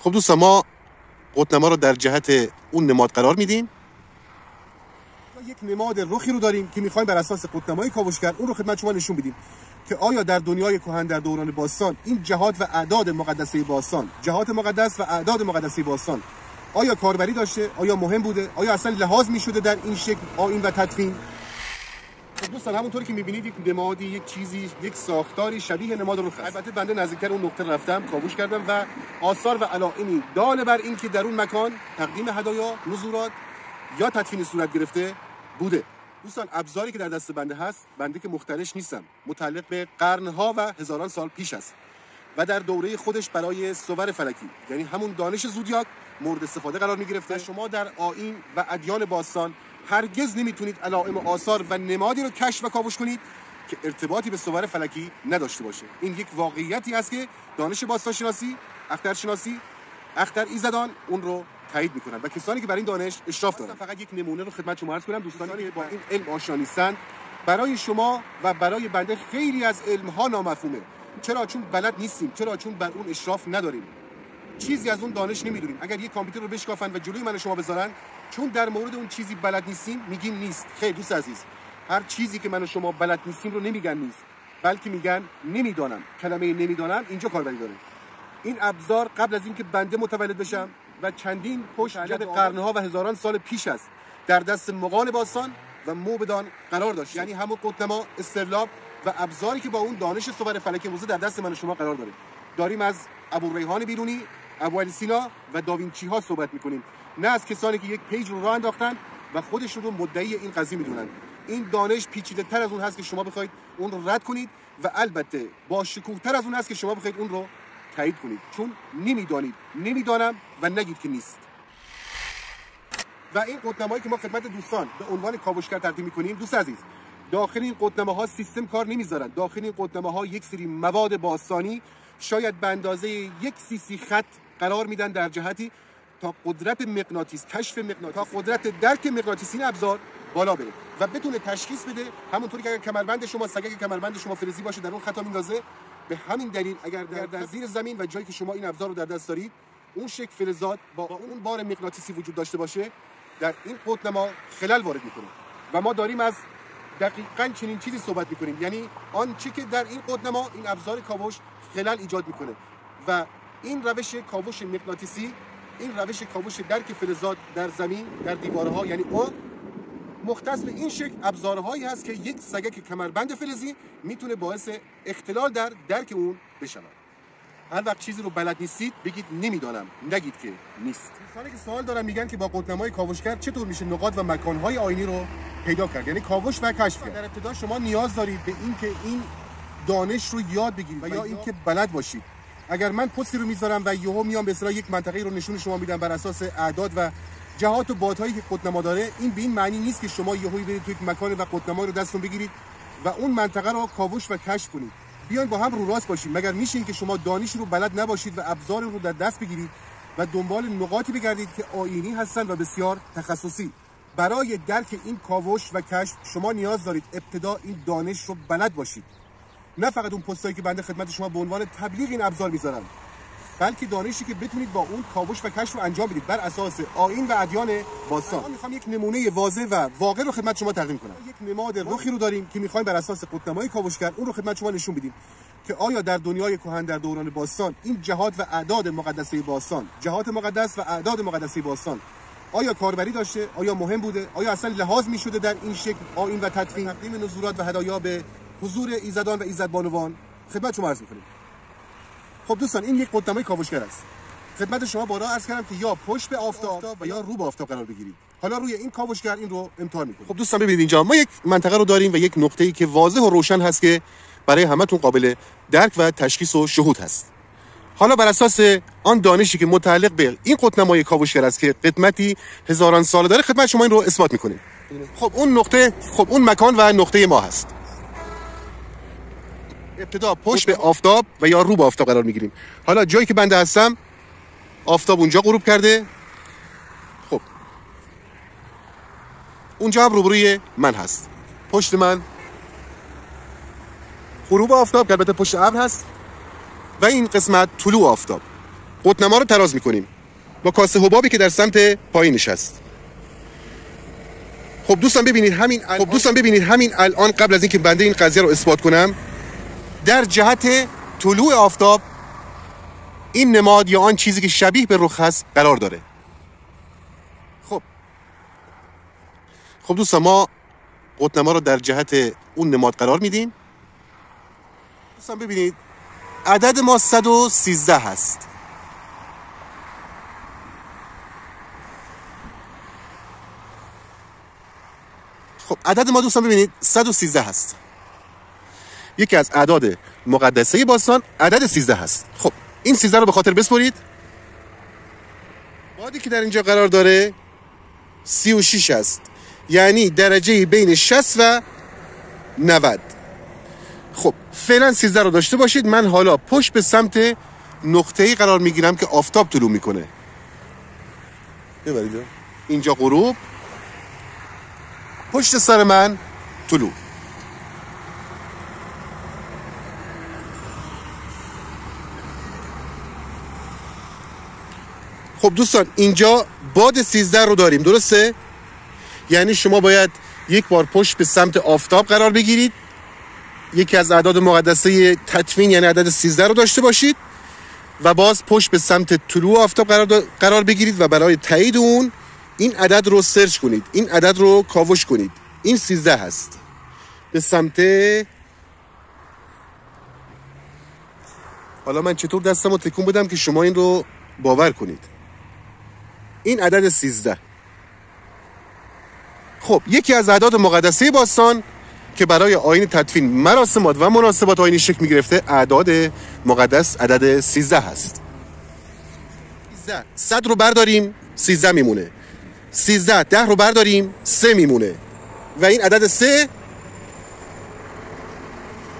خب دوستان، ما قطنما رو در جهت اون نماد قرار میدیم. یک نماد رخی رو داریم که میخوایم بر اساس قطنمای کاوشگر اون رو خدمت شما نشون بدیم که آیا در دنیای کهن در دوران باستان این جهات و اعداد مقدسه باستان، جهات مقدس و اعداد مقدسه باستان آیا کاربری داشته، آیا مهم بوده، آیا اصلا لحاظ میشده در این شکل آیین و تدفین. خب دوستان، همونطوری که میبینید یک نمادی، یک چیزی، یک ساختاری شبیه نماد رخ است. البته بنده نزدیکتر اون نقطه رفتم، کاوش کردم و آثار و علائمی دال بر این که در اون مکان تقدیم هدایا، نذورات یا تدفین صورت گرفته بوده. دوستان، ابزاری که در دست بنده هست، بنده که مخترع نیستم، متعلق به قرنها و هزاران سال پیش است و در دوره خودش برای صور فلکی، یعنی همون دانش زودیاک، مورد استفاده قرار می‌گرفته. شما در آیین و ادیان باستان هرگز نمیتونید علائم آثار و نمادی رو کشف و کاوش کنید که ارتباطی به صور فلکی نداشته باشه. این یک واقعیتی است که دانش باستانشناسی، اخترشناسی، اختر ایزدان اون رو تایید میکنن و کسانی که بر این دانش اشراف دارن. فقط یک نمونه رو خدمت شما عرض کنم. دوستانی که با این علم آشنا نیستن، برای شما و برای بنده خیلی از علم‌ها نامفهومه. چرا؟ چون بلد نیستیم. چرا؟ چون بر اون اشراف نداریم. چیزی از اون دانش نمیدونیم. اگر یک کامپیوتر رو بشکافن و جلوی من و شما بذارن، چون در مورد اون چیزی بلد نیستیم میگیم نیست. خیلی دوست عزیز، هر چیزی که من و شما بلد نیستیم رو نمیگن نیست، بلکه میگن نمیدانم. کلمه نمیدانم اینجا کاربری داره. این ابزار قبل از اینکه بنده متولد بشم و چندین پشت عدد قرنها و هزاران سال پیش است در دست مغان باستان و موبدان قرار داشت. یعنی همون قطنما، استرلاب و ابزاری که با اون دانش صور فلکی امروزه در دست من و شما قرار داره. داریم از ابوریحان بیرونی، ابوعلی سینا و داوینچی ها صحبت میکنیم، نه از کسانی که یک پیج رو راه انداختن و خودشون رو مدعی این قضیه میدونن. این دانش پیچیده تر از اون هست که شما بخواید اون رو رد کنید و البته با شکوه تر از اون هست که شما بخواید اون رو تایید کنید، چون نمیدانید. نمیدانم و نگید که نیست. و این قطنمایی که ما خدمت دوستان به عنوان کاوشگر تقدیم میکنیم، دوست عزیز، داخل این قطنماها سیستم کار نمیذارن. داخل این قطنماها یک سری مواد باستانی شاید به اندازه یک سیسی خط قرار میدن در جهتی تا قدرت مغناطیس، کشف مغناطیس، تا قدرت درک مغناطیسی ابزار بالا بره و بتونه تشخیص بده. همونطوری که اگر کمربند شما سگک کمربند شما فلزی باشه در اون خطا میندازه، به همین دلیل اگر در زیر زمین و جایی که شما این ابزار رو در دست دارید اون شکل فلزات با اون بار مغناطیسی وجود داشته باشه، در این قطنما خلل وارد میکنه و ما داریم از دقیقاً چنین چیزی صحبت میکنیم. یعنی آنچه که در این قطنما، این ابزار کاوش خلل ایجاد میکنه و این روش کاوش مغناطیسی، این روش کاوش درک فلزات در زمین، در دیوارها، یعنی اون مختص به این شکل ابزارهایی هست که یک سگک کمربند فلزی میتونه باعث اختلال در درک اون بشه. هر وقت چیزی رو بلد نیستید بگید نمیدانم، نگید که نیست. دوستانی که سوال دارن میگن که با قطنمای کاوشگر چطور میشه نقاط و مکانهای آیینی رو پیدا کرد، یعنی کاوش و کشف کرد. در ابتدا شما نیاز دارید به این که این دانش رو یاد بگیرید و یا اینکه بلد باشید. اگر من پستی رو میذارم و یهو میام به اصطلاح یک منطقه رو نشون شما میدم بر اساس اعداد و جهات و بادهایی که قطنما داره، این به این معنی نیست که شما یهو برید تو یک مکان و قطنما رو دستتون بگیرید و اون منطقه رو کاوش و کشف کنید. بیاین با هم رو راست باشیم. مگر میشه این که شما دانش رو بلد نباشید و ابزار رو در دست بگیرید و دنبال نقاطی بگردید که آیینی هستن و بسیار تخصصی؟ برای درک این کاوش و کشف شما نیاز دارید ابتدا این دانش رو بلد باشید. نه فقط اون پستایی که بنده خدمت شما به عنوان تبلیغ این ابزار میذارم، بلکه دانشی که بتونید با اون کاوش و کشف رو انجام بدید بر اساس آیین و ادیان باستان. من میخوام یک نمونه واضح و واقع رو خدمت شما تقدیم کنم. یک نماد رخی رو داریم که میخوایم بر اساس قطنمای کاوشگر اون رو خدمت شما نشون بدیم که آیا در دنیای کهن در دوران باستان این جهات و اعداد مقدسه باستان، جهات مقدس و اعداد مقدسه باستان آیا کاربری داشته، آیا مهم بوده، آیا اصلا لحاظ میشده در این شکل آیین و تدفین، تقدیم نذورات و هدایا به حضور ایزدان و ایزدبانوان خدمت شما عرض می‌کنیم. خب دوستان، این یک قطنمای کاوشگر است. خدمت شما بارها عرض کردم که یا پشت به آفتاب و یا رو به آفتاب قرار بگیرید. حالا روی این کاوشگر این رو امتحان می‌کنیم. خب دوستان ببینید، اینجا ما یک منطقه رو داریم و یک نقطه‌ای که واضح و روشن هست که برای همتون قابل درک و تشخیص و شهود هست. حالا بر اساس آن دانشی که متعلق به این قطنمای کاوشگر است که قدمتی هزاران ساله داره، خدمت شما این رو اثبات می‌کنیم. خب اون نقطه، خب اون مکان و نقطه ما هست. ابتدا پشت به آفتاب و یا رو به آفتاب قرار میگیریم. حالا جایی که بنده هستم، آفتاب اونجا غروب کرده. خب اونجا هم روبروی من هست. پشت من غروب آفتاب که البته پشت ابر هست و این قسمت طلوع آفتاب. قطب‌نما رو تراز میکنیم با کاسه حبابی که در سمت پایینش هست. خب دوستان ببینید همین الان قبل از اینکه بنده این قضیه رو اثبات کنم، در جهت طلوع آفتاب این نماد یا آن چیزی که شبیه به رخ هست قرار داره. خب دوستان ما قطب‌نما رو در جهت اون نماد قرار میدیم. دوستان ببینید عدد ما 113 هست. خب عدد ما دوستان ببینید 113 هست. یکی از اعداد مقدسه باستان عدد 13 هست. خب این 13 رو به خاطر بسپرید. بادی که در اینجا قرار داره 36 است، یعنی درجه بین 60 و 90. خب فعلا 13 رو داشته باشید. من حالا پشت به سمت نقطه‌ای قرار میگیرم که آفتاب طلوع میکنه. ببرید اینجا غروب، پشت سر من طلوع. خب دوستان اینجا باد 13 رو داریم، درسته؟ یعنی شما باید یک بار پشت به سمت آفتاب قرار بگیرید، یکی از اعداد مقدسه تطوین یعنی عدد 13 رو داشته باشید و باز پشت به سمت طلوع آفتاب قرار بگیرید و برای تایید اون این عدد رو سرچ کنید، این عدد رو کاوش کنید. این 13 هست. به سمت حالا من چطور دستم رو تکون بدم که شما این رو باور کنید. این عدد 13. خب یکی از اعداد مقدسه باستان که برای آیین تدفین مراسمات و مناسبات آیینی شکل می‌گرفته، اعداد مقدس عدد 13 هست. 100 رو برداریم 13 میمونه. 13 10 رو برداریم 3 میمونه و این عدد 3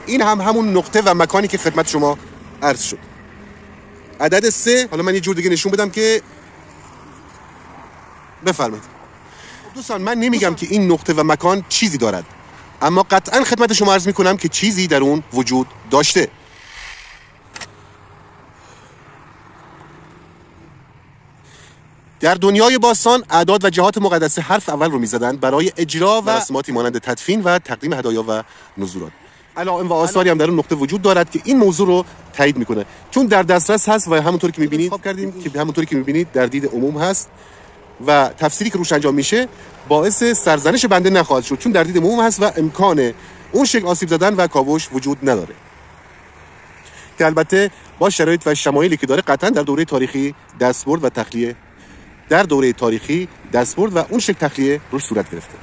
این همون نقطه و مکانی که خدمت شما عرض شد. عدد 3 حالا من یه جور دیگه نشون بدم که بفرمایید. دوستان من نمیگم که این نقطه و مکان چیزی دارد، اما قطعا خدمت شما عرض میکنم که چیزی در اون وجود داشته. در دنیای باستان اعداد و جهات مقدسه حرف اول رو میزدن برای اجرا و رسماتی مانند تدفین و تقدیم هدایا و نذورات. علائم و آثاری هم در اون نقطه وجود دارد که این موضوع رو تایید میکنه، چون در دسترس هست و همونطوری که میبینید در دید عموم هست و تفسیری که روش انجام میشه باعث سرزنش بنده نخواهد شد، چون در دید عموم هست و امکان اون شکل آسیب زدن و کاوش وجود نداره، که البته با شرایط و شمایلی که داره قطعا در دوره تاریخی دستبرد و اون شکل تخلیه روش صورت گرفته.